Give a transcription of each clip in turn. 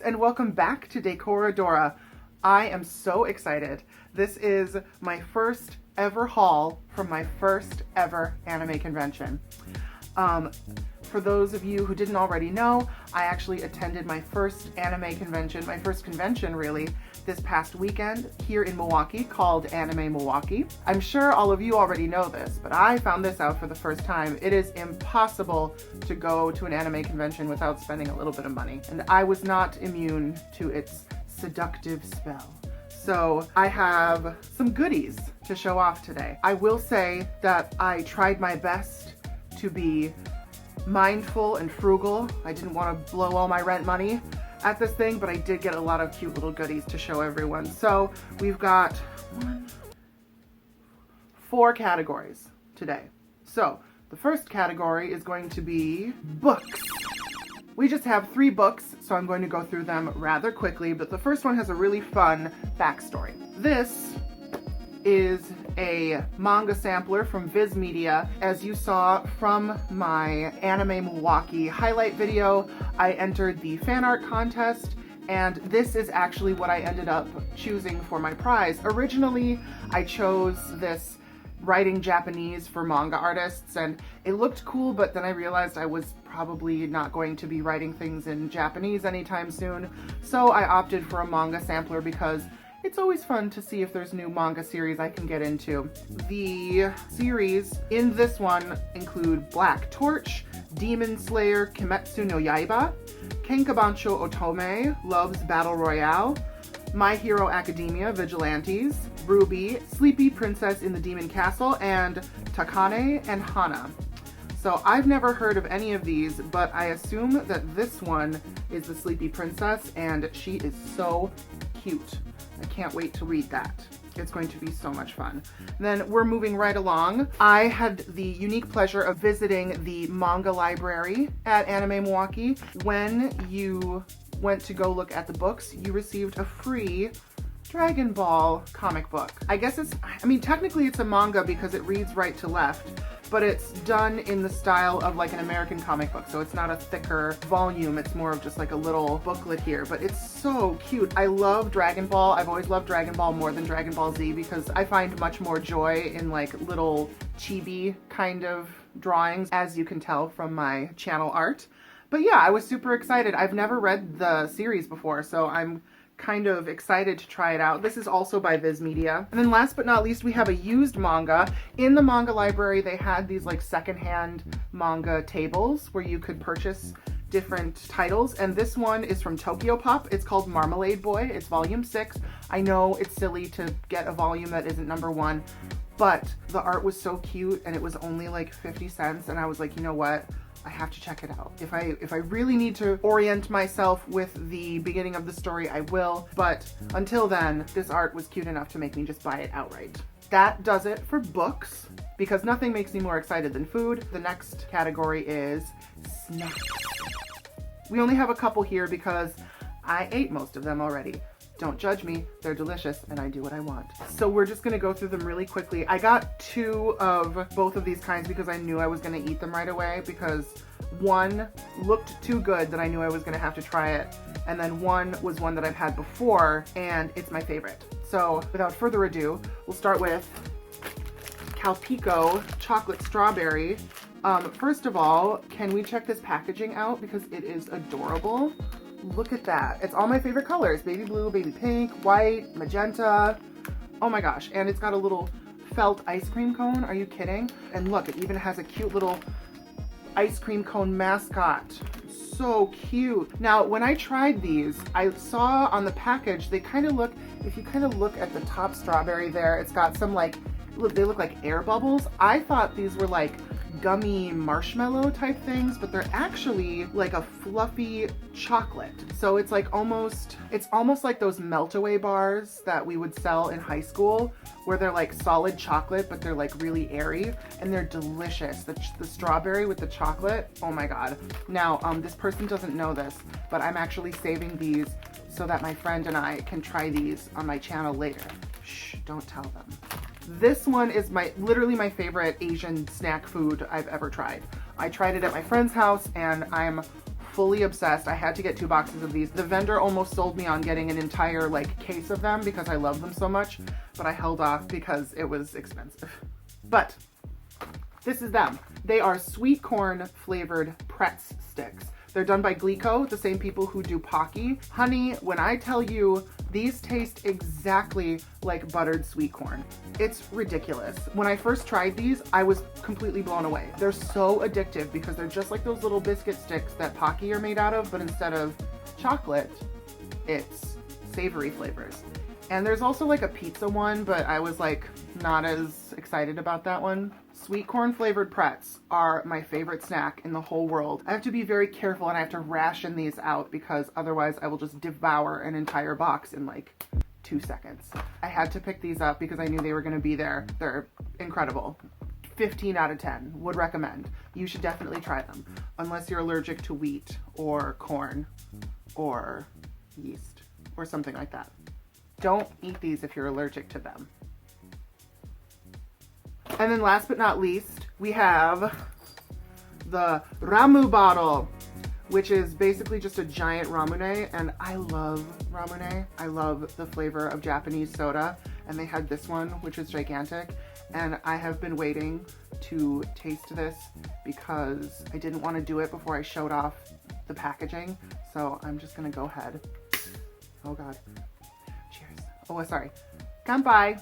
and welcome back to Decoradora. I am so excited. This is my first ever haul from my first ever anime convention. For those of you who didn't already know, I actually attended my first anime convention, my first convention really, this past weekend here in Milwaukee called Anime Milwaukee. I'm sure all of you already know this, but I found this out for the first time. It is impossible to go to an anime convention without spending a little bit of money, and I was not immune to its seductive spell. So I have some goodies to show off today. I will say that I tried my best to be mindful and frugal. I didn't want to blow all my rent money at this thing, but I did get a lot of cute little goodies to show everyone. So we've got 4 categories today. So the first category is going to be books. We just have 3 books, so I'm going to go through them rather quickly, but the first one has a really fun backstory. This is a manga sampler from Viz Media. As you saw from my Anime Milwaukee highlight video, I entered the fan art contest, and this is actually what I ended up choosing for my prize. Originally, I chose this writing Japanese for manga artists, and it looked cool, but then I realized I was probably not going to be writing things in Japanese anytime soon, so I opted for a manga sampler because it's always fun to see if there's new manga series I can get into. The series in this one include Black Torch, Demon Slayer Kimetsu no Yaiba, Kenkabancho Otome, Love's Battle Royale, My Hero Academia Vigilantes, Ruby, Sleepy Princess in the Demon Castle, and Takane and Hana. So I've never heard of any of these, but I assume that this one is the Sleepy Princess, and she is so cute. I can't wait to read that. It's going to be so much fun. Then we're moving right along. I had the unique pleasure of visiting the manga library at Anime Milwaukee. When you went to go look at the books, you received a free Dragon Ball comic book. I guess technically it's a manga because it reads right to left, but it's done in the style of like an American comic book. So it's not a thicker volume. It's more of just like a little booklet here, but it's so cute. I love Dragon Ball. I've always loved Dragon Ball more than Dragon Ball Z because I find much more joy in like little chibi kind of drawings, as you can tell from my channel art. But yeah, I was super excited. I've never read the series before, so I'm kind of excited to try it out. This is also by Viz Media. And then last but not least, we have a used manga. In the manga library, they had these like secondhand manga tables where you could purchase different titles, and this one is from Tokyo Pop. It's called Marmalade Boy. It's volume 6. I know it's silly to get a volume that isn't number 1, but the art was so cute and it was only like 50 cents, and I was like, you know what? I have to check it out. If I really need to orient myself with the beginning of the story, I will. But until then, this art was cute enough to make me just buy it outright. That does it for books, because nothing makes me more excited than food. The next category is snacks. We only have a couple here because I ate most of them already. Don't judge me, they're delicious and I do what I want. So we're just gonna go through them really quickly. I got 2 of both of these kinds because I knew I was gonna eat them right away, because one looked too good that I knew I was gonna have to try it, and then one was one that I've had before and it's my favorite. So without further ado, we'll start with Calpico Chocolate Strawberry. First of all, can we check this packaging out because it is adorable? Look at that. It's all my favorite colors. Baby blue, baby pink, white, magenta. Oh my gosh. And it's got a little felt ice cream cone. Are you kidding? And look, it even has a cute little ice cream cone mascot. So cute. Now, when I tried these, I saw on the package, they kind of look, if you kind of look at the top strawberry there, it's got some like, look, they look like air bubbles. I thought these were like gummy marshmallow type things, but they're actually like a fluffy chocolate. So it's like almost like those melt-away bars that we would sell in high school, where they're like solid chocolate, but they're like really airy, and they're delicious. The strawberry with the chocolate, oh my God. Now, this person doesn't know this, but I'm actually saving these so that my friend and I can try these on my channel later. Shh, don't tell them. This one is literally my favorite Asian snack food I've ever tried. I tried it at my friend's house and I'm fully obsessed. I had to get 2 boxes of these. The vendor almost sold me on getting an entire like case of them because I love them so much, but I held off because it was expensive. But this is them. They are sweet corn flavored Pretz sticks. They're done by Glico, the same people who do Pocky. Honey, when I tell you, these taste exactly like buttered sweet corn. It's ridiculous. When I first tried these, I was completely blown away. They're so addictive because they're just like those little biscuit sticks that Pocky are made out of, but instead of chocolate, it's savory flavors. And there's also like a pizza one, but I was like not as excited about that one. Sweet corn flavored Pretz are my favorite snack in the whole world. I have to be very careful and I have to ration these out because otherwise I will just devour an entire box in like 2 seconds. I had to pick these up because I knew they were gonna be there. They're incredible. 15 out of 10, would recommend. You should definitely try them, unless you're allergic to wheat or corn or yeast or something like that. Don't eat these if you're allergic to them. And then last but not least, we have the Ramu bottle, which is basically just a giant ramune, and I love ramune. I love the flavor of Japanese soda, and they had this one, which is gigantic, and I have been waiting to taste this because I didn't want to do it before I showed off the packaging, so I'm just gonna go ahead. Oh God. Cheers. Oh, sorry. Kanpai.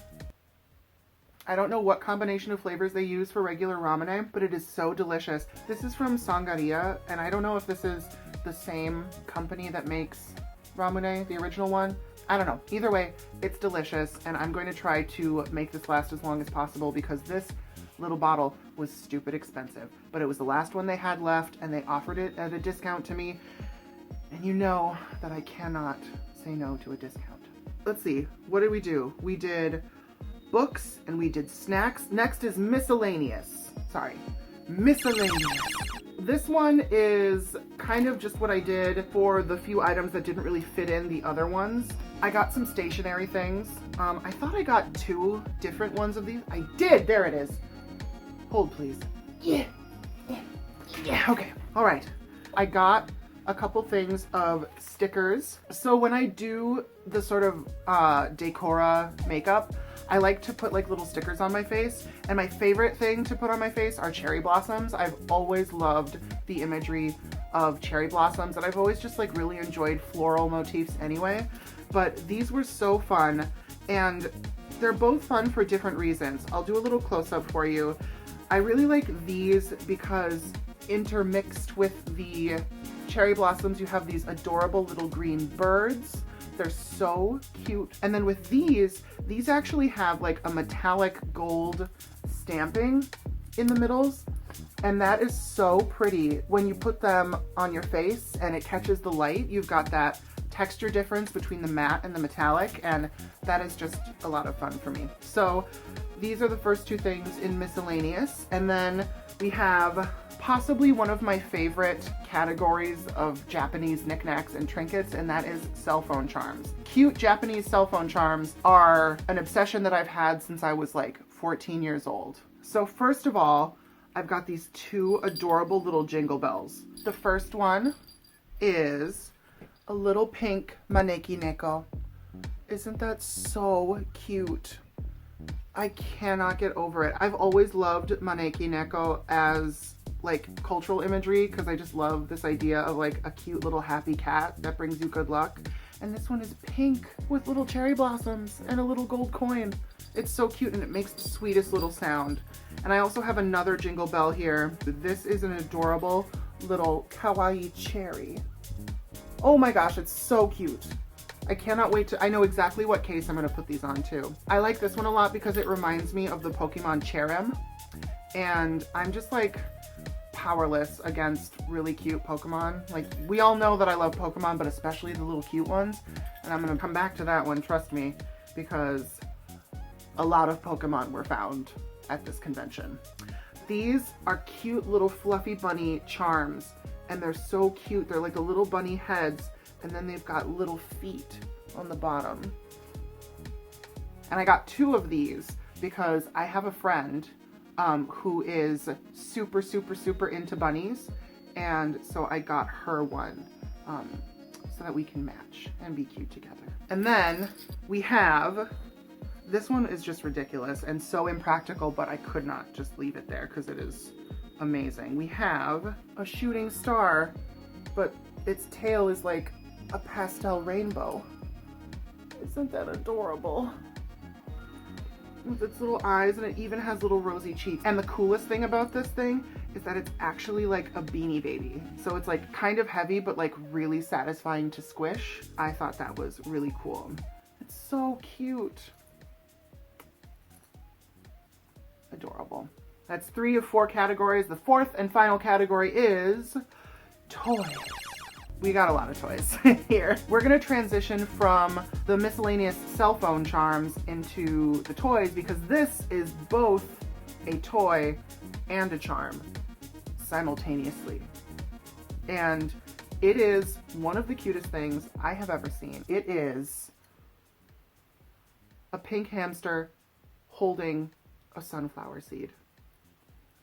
I don't know what combination of flavors they use for regular ramune, but it is so delicious. This is from Sangaria, and I don't know if this is the same company that makes ramune, the original one. I don't know. Either way, it's delicious, and I'm going to try to make this last as long as possible because this little bottle was stupid expensive, but it was the last one they had left, and they offered it at a discount to me, and you know that I cannot say no to a discount. Let's see, what did we do? We did books and we did snacks. Next is miscellaneous. Sorry, miscellaneous. This one is kind of just what I did for the few items that didn't really fit in the other ones. I got some stationery things. I thought I got 2 different ones of these. I did, there it is. Hold please. Yeah, okay, all right. I got a couple things of stickers. So when I do the sort of Decora makeup, I like to put like little stickers on my face, and my favorite thing to put on my face are cherry blossoms. I've always loved the imagery of cherry blossoms, and I've always just like really enjoyed floral motifs anyway, but these were so fun, and they're both fun for different reasons. I'll do a little close-up for you. I really like these because intermixed with the cherry blossoms, you have these adorable little green birds. They're so cute. And then with these actually have like a metallic gold stamping in the middles. And that is so pretty. When you put them on your face and it catches the light, you've got that texture difference between the matte and the metallic. And that is just a lot of fun for me. So these are the first 2 things in miscellaneous. And then we have possibly one of my favorite categories of Japanese knickknacks and trinkets, and that is cell phone charms. Cute Japanese cell phone charms are an obsession that I've had since I was like 14 years old. So first of all, I've got these 2 adorable little jingle bells. The first one is a little pink maneki neko. Isn't that so cute? I cannot get over it. I've always loved maneki neko as like cultural imagery because I just love this idea of like a cute little happy cat that brings you good luck. And this one is pink with little cherry blossoms and a little gold coin. It's so cute and it makes the sweetest little sound. And I also have another jingle bell here. This is an adorable little kawaii cherry. Oh my gosh, it's so cute. I cannot wait to, I know exactly what case I'm gonna put these on too. I like this one a lot because it reminds me of the Pokemon Cherrim. And I'm just like powerless against really cute Pokemon. Like, we all know that I love Pokemon, but especially the little cute ones. And I'm gonna come back to that one, trust me, because a lot of Pokemon were found at this convention. These are cute little fluffy bunny charms, and they're so cute. They're like the little bunny heads, and then they've got little feet on the bottom. And I got 2 of these because I have a friend who is super into bunnies, and so I got her one so that we can match and be cute together. And then we have, this one is just ridiculous and so impractical, but I could not just leave it there because it is amazing. We have a shooting star, but its tail is like a pastel rainbow. Isn't that adorable? With its little eyes, and it even has little rosy cheeks. And the coolest thing about this thing is that it's actually like a Beanie Baby. So it's like kind of heavy, but like really satisfying to squish. I thought that was really cool. It's so cute. Adorable. That's 3 of 4 categories. The 4th and final category is toys. We got a lot of toys here. We're gonna transition from the miscellaneous cell phone charms into the toys because this is both a toy and a charm simultaneously. And it is one of the cutest things I have ever seen. It is a pink hamster holding a sunflower seed.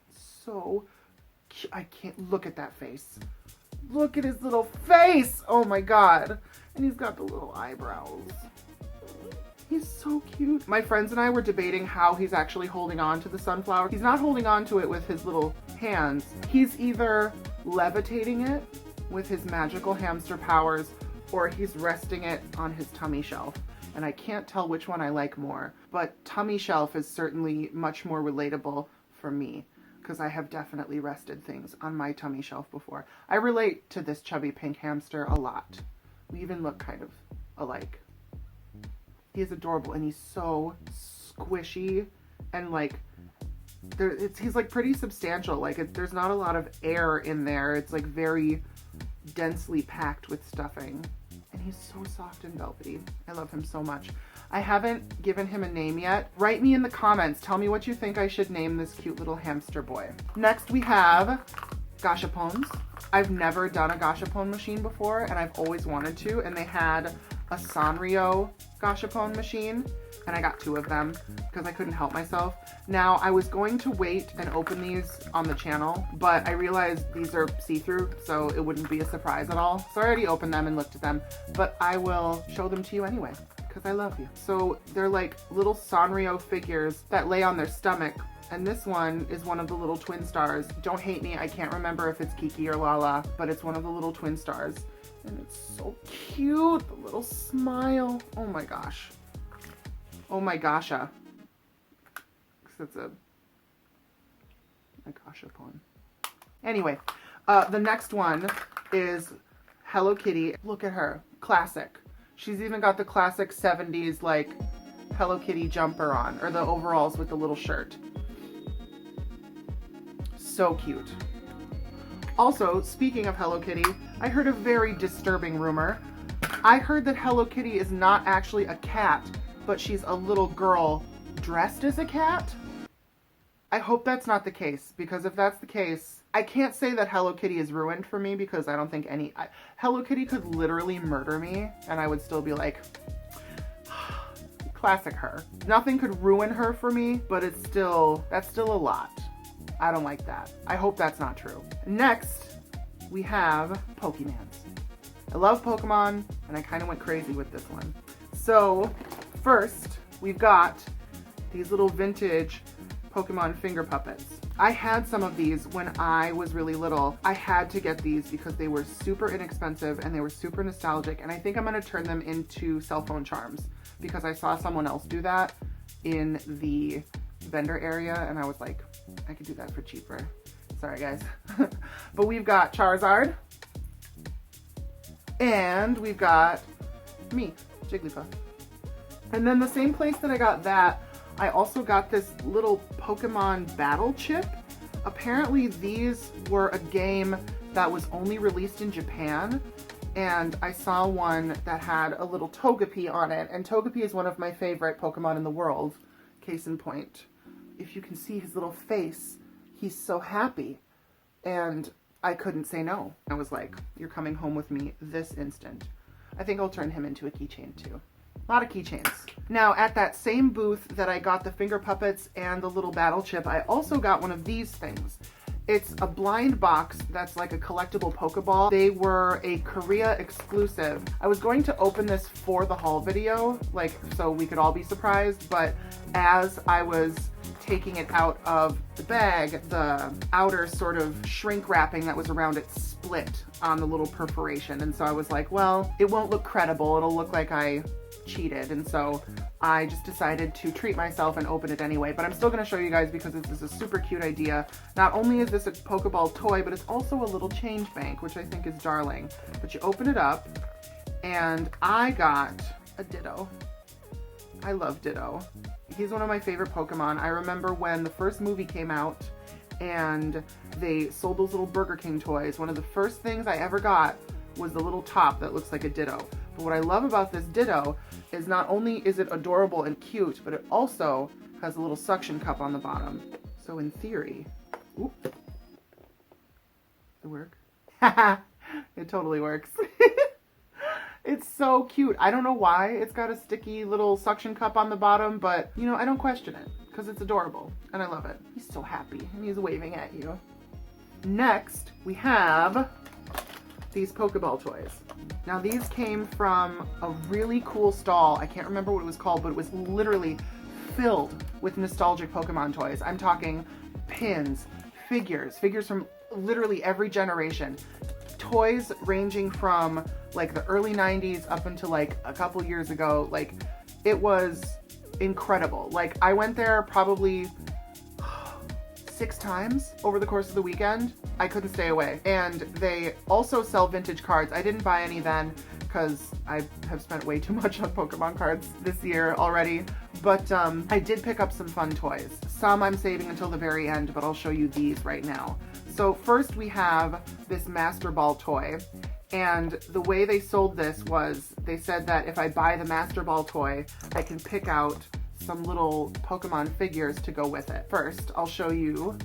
So cute. I can't look at that face. Look at his little face! Oh my god. And he's got the little eyebrows. He's so cute. My friends and I were debating how he's actually holding on to the sunflower. He's not holding on to it with his little hands. He's either levitating it with his magical hamster powers or he's resting it on his tummy shelf. And I can't tell which one I like more, but tummy shelf is certainly much more relatable for me, because I have definitely rested things on my tummy shelf before. I relate to this chubby pink hamster a lot. We even look kind of alike. He is adorable and he's so squishy and like, he's like pretty substantial. Like there's not a lot of air in there. It's like very densely packed with stuffing. And he's so soft and velvety. I love him so much. I haven't given him a name yet. Write me in the comments. Tell me what you think I should name this cute little hamster boy. Next we have gashapons. I've never done a gashapon machine before and I've always wanted to. And they had a Sanrio gashapon machine and I got 2 of them because I couldn't help myself. Now I was going to wait and open these on the channel, but I realized these are see-through, so it wouldn't be a surprise at all. So I already opened them and looked at them, but I will show them to you anyway because I love you. So they're like little Sanrio figures that lay on their stomach. And this one is one of the little twin stars. Don't hate me, I can't remember if it's Kiki or Lala, but it's one of the little twin stars. And it's so cute, the little smile. Oh my gosh. Oh my gosha. It's a gashapon. Anyway, the next one is Hello Kitty. Look at her, classic. She's even got the classic 70s like Hello Kitty jumper on, or the overalls with the little shirt. So cute. Also, speaking of Hello Kitty, I heard a very disturbing rumor. I heard that Hello Kitty is not actually a cat, but she's a little girl dressed as a cat. I hope that's not the case, because if that's the case, I can't say that Hello Kitty is ruined for me because I don't think Hello Kitty could literally murder me and I would still be like, classic her. Nothing could ruin her for me, but that's still a lot. I don't like that. I hope that's not true. Next, we have Pokemans. I love Pokemon, and I kind of went crazy with this one. So, first, we've got these little vintage Pokemon finger puppets. I had some of these when I was really little. I had to get these because they were super inexpensive and they were super nostalgic, and I think I'm gonna turn them into cell phone charms because I saw someone else do that in the vendor area, and I was like, I could do that for cheaper. Sorry, guys. But we've got Charizard, and we've got me, Jigglypuff. And then the same place that I got that, I also got this little Pokemon battle chip. Apparently these were a game that was only released in Japan, and I saw one that had a little Togepi on it, and Togepi is one of my favorite Pokemon in the world. Case in point, if you can see his little face, he's so happy, and I couldn't say no. I was like, you're coming home with me this instant. I think I'll turn him into a keychain too. A lot of keychains. Now, at that same booth that I got the finger puppets and the little battle chip, I also got one of these things. It's a blind box that's like a collectible Pokeball. They were a Korea exclusive. I was going to open this for the haul video, like so we could all be surprised, but as I was taking it out of the bag, the outer sort of shrink wrapping that was around it split on the little perforation. And so I was like, well, it won't look credible. It'll look like I cheated. And so I just decided to treat myself and open it anyway. But I'm still going to show you guys because this is a super cute idea. Not only is this a Pokeball toy, but it's also a little change bank, which I think is darling. But you open it up and I got a Ditto. I love Ditto. He's one of my favorite Pokemon. I remember when the first movie came out and they sold those little Burger King toys. One of the first things I ever got was the little top that looks like a Ditto. But what I love about this Ditto is not only is it adorable and cute, but it also has a little suction cup on the bottom. So in theory, oop, does it work? It totally works. It's so cute. I don't know why it's got a sticky little suction cup on the bottom, but you know, I don't question it because it's adorable and I love it. He's so happy and he's waving at you. Next, we have these Pokeball toys. Now these came from a really cool stall. I can't remember what it was called, but it was literally filled with nostalgic Pokemon toys. I'm talking pins, figures from literally every generation. Toys ranging from like the early 90s up until like a couple years ago. Like it was incredible. Like I went there probably 6 times over the course of the weekend. I couldn't stay away. And they also sell vintage cards. I didn't buy any then because I have spent way too much on Pokemon cards this year already. But I did pick up some fun toys. Some I'm saving until the very end, but I'll show you these right now. So first we have this Master Ball toy. And the way they sold this was they said that if I buy the Master Ball toy, I can pick out some little Pokemon figures to go with it. First, I'll show you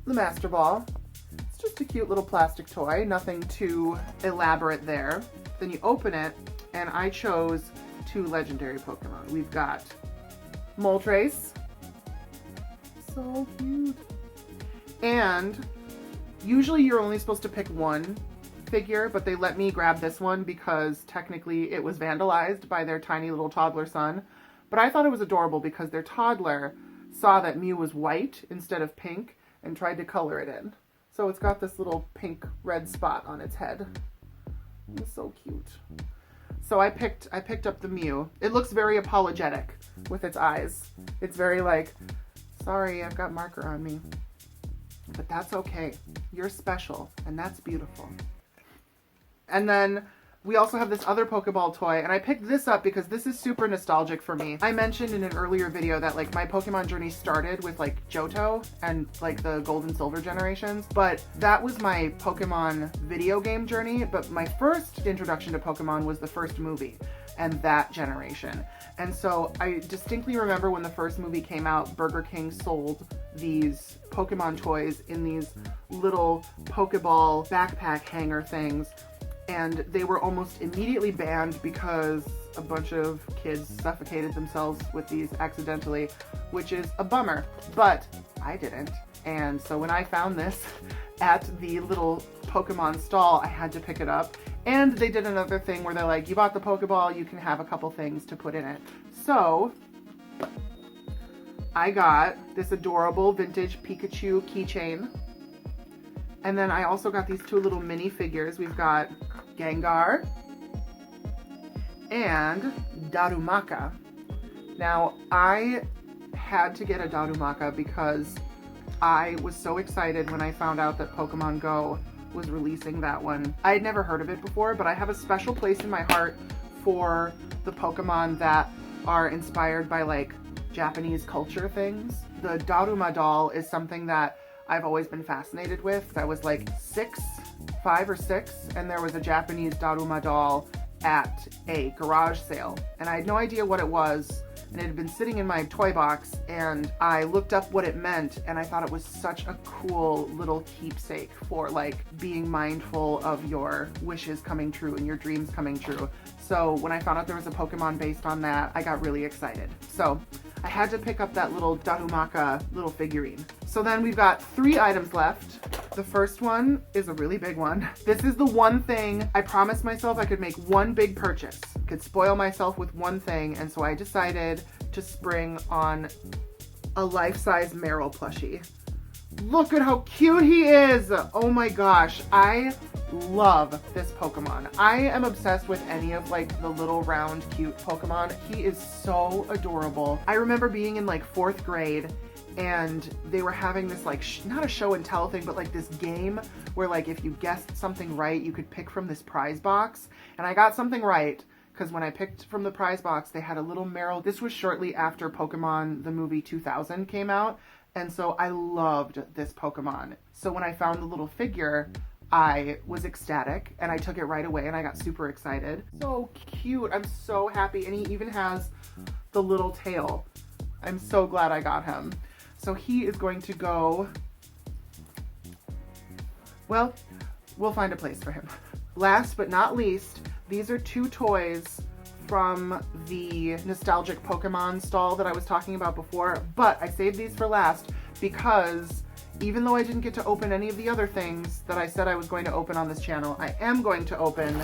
the Master Ball. It's just a cute little plastic toy, nothing too elaborate there. Then you open it, and I chose 2 legendary Pokemon. We've got Moltres, so cute. And usually you're only supposed to pick 1 figure, but they let me grab this one because technically it was vandalized by their tiny little toddler son. But I thought it was adorable because their toddler saw that Mew was white instead of pink and tried to color it in. So it's got this little pink red spot on its head. It's so cute. So I picked up the Mew. It looks very apologetic with its eyes. It's very like, sorry, I've got marker on me. But that's okay. You're special, and that's beautiful. And then we also have this other Pokeball toy, and I picked this up because this is super nostalgic for me. I mentioned in an earlier video that like my Pokemon journey started with like Johto and like the Gold and Silver generations, but that was my Pokemon video game journey. But my first introduction to Pokemon was the first movie and that generation. And so I distinctly remember when the first movie came out, Burger King sold these Pokemon toys in these little Pokeball backpack hanger things. And they were almost immediately banned because a bunch of kids suffocated themselves with these accidentally, which is a bummer, but I didn't. And so when I found this at the little Pokemon stall, I had to pick it up. And they did another thing where they're like, you bought the Pokeball, you can have a couple things to put in it. So I got this adorable vintage Pikachu keychain. And then I also got these 2 little mini figures. We've got Gengar and Darumaka. Now, I had to get a Darumaka because I was so excited when I found out that Pokemon Go was releasing that one. I had never heard of it before, but I have a special place in my heart for the Pokemon that are inspired by like Japanese culture things. The Daruma doll is something that I've always been fascinated with. I was like 5 or 6, and there was a Japanese Daruma doll at a garage sale. And I had no idea what it was, and it had been sitting in my toy box, and I looked up what it meant, and I thought it was such a cool little keepsake for like being mindful of your wishes coming true and your dreams coming true. So when I found out there was a Pokemon based on that, I got really excited. So I had to pick up that little Darumaka little figurine. So then we've got 3 items left. The first one is a really big one. This is the one thing I promised myself I could make one big purchase. Could spoil myself with one thing, and so I decided to spring on a life-size Meryl plushie. Look at how cute he is! Oh my gosh, I love this Pokemon. I am obsessed with any of like the little round cute Pokemon. He is so adorable. I remember being in like 4th grade and they were having this like, not a show and tell thing, but like this game where like if you guessed something right, you could pick from this prize box. And I got something right because when I picked from the prize box, they had a little Meryl. This was shortly after Pokemon, the movie 2000 came out. And so I loved this Pokemon. So when I found the little figure, I was ecstatic and I took it right away and I got super excited. So cute. I'm so happy. And he even has the little tail. I'm so glad I got him. So he is going to go, well, we'll find a place for him. Last but not least, these are 2 toys from the nostalgic Pokemon stall that I was talking about before, but I saved these for last because even though I didn't get to open any of the other things that I said I was going to open on this channel, I am going to open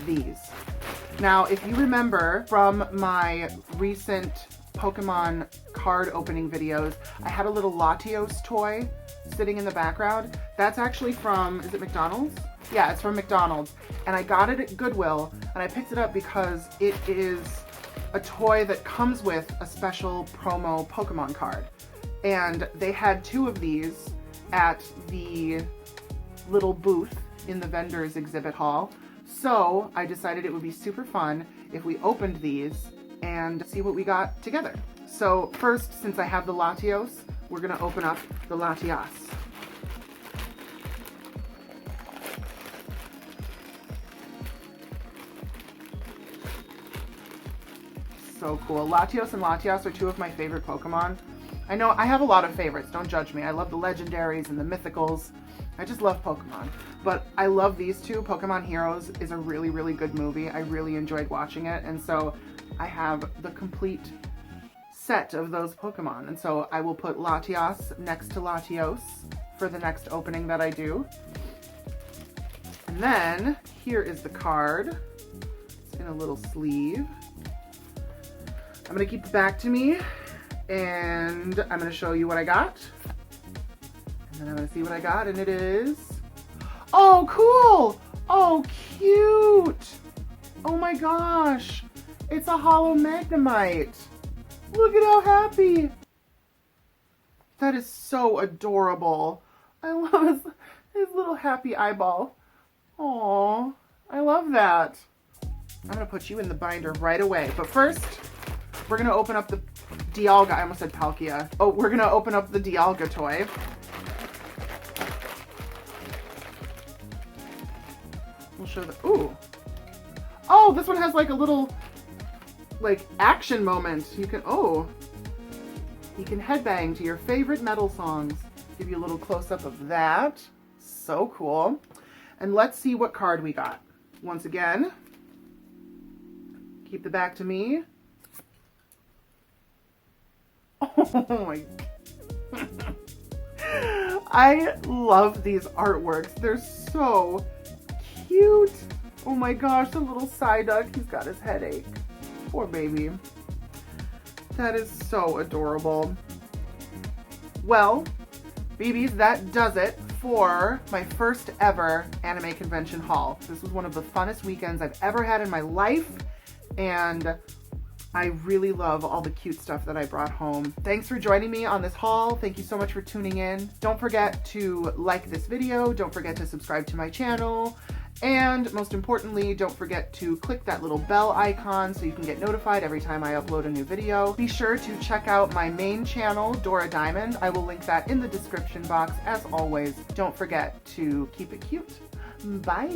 these. Now, if you remember from my recent Pokemon card opening videos, I had a little Latios toy sitting in the background. That's actually from, is it McDonald's? Yeah, it's from McDonald's. And I got it at Goodwill, and I picked it up because it is a toy that comes with a special promo Pokemon card. And they had 2 of these at the little booth in the vendor's exhibit hall. So I decided it would be super fun if we opened these and see what we got together. So first, since I have the Latios, we're gonna open up the Latias. So cool. Latios and Latias are 2 of my favorite Pokemon. I know I have a lot of favorites, don't judge me. I love the legendaries and the mythicals. I just love Pokemon. But I love these 2. Pokemon Heroes is a really, really good movie. I really enjoyed watching it. And so I have the complete set of those Pokemon. And so I will put Latias next to Latios for the next opening that I do. And then here is the card. It's in a little sleeve. I'm gonna keep it back to me and I'm gonna show you what I got. And then I'm gonna see what I got, and it is, oh cool! Oh cute! Oh my gosh! It's a hollow Magnemite! Look at how happy! That is so adorable. I love his little happy eyeball. Aww, I love that. I'm gonna put you in the binder right away, but first, we're gonna open up the Dialga. I almost said Palkia. Oh, we're gonna open up the Dialga toy. We'll show the, ooh. Oh, this one has like a little, like, action moment. You can, oh. You can headbang to your favorite metal songs. Give you a little close-up of that. So cool. And let's see what card we got. Once again, keep the back to me. Oh my, I love these artworks. They're so cute. Oh my gosh, the little Psyduck, he's got his headache. Poor baby. That is so adorable. Well, BBs, that does it for my first ever anime convention haul. This was one of the funnest weekends I've ever had in my life, and I really love all the cute stuff that I brought home. Thanks for joining me on this haul. Thank you so much for tuning in. Don't forget to like this video. Don't forget to subscribe to my channel. And most importantly, don't forget to click that little bell icon so you can get notified every time I upload a new video. Be sure to check out my main channel, Dora Diamond. I will link that in the description box. As always, don't forget to keep it cute. Bye.